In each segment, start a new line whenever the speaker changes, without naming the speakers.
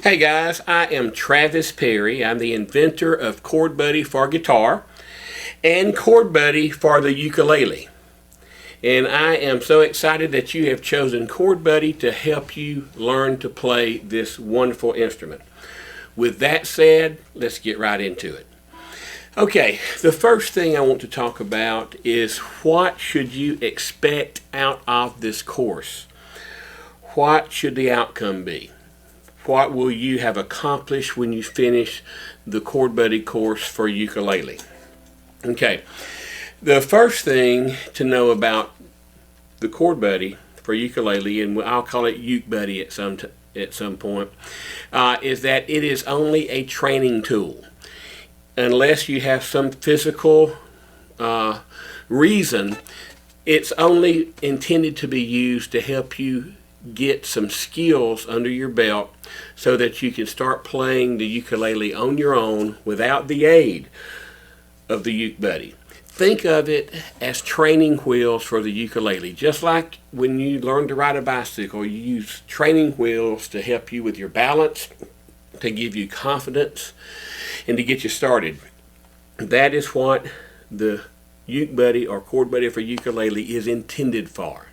Hey guys, I am Travis Perry. I'm the inventor of ChordBuddy for guitar and ChordBuddy for the ukulele. And I am so excited that you have chosen ChordBuddy to help you learn to play this wonderful instrument. With that said, let's get right into it. Okay, the first thing I want to talk about is what should you expect out of this course? What should the outcome be? What will you have accomplished when you finish the ChordBuddy course for ukulele? Okay, the first thing to know about the ChordBuddy for ukulele, and I'll call it UkeBuddy at some point, is that it is only a training tool. Unless you have some physical reason, it's only intended to be used to help you get some skills under your belt so that you can start playing the ukulele on your own without the aid of the UkeBuddy. Think of it as training wheels for the ukulele. Just like when you learn to ride a bicycle, you use training wheels to help you with your balance, to give you confidence, and to get you started. That is what the UkeBuddy or ChordBuddy for ukulele is intended for.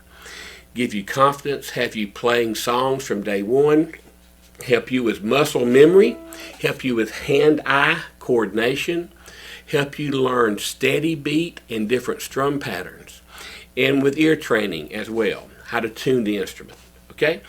Give you confidence, have you playing songs from day one, help you with muscle memory, help you with hand-eye coordination, help you learn steady beat and different strum patterns, and with ear training as well, how to tune the instrument. Okay?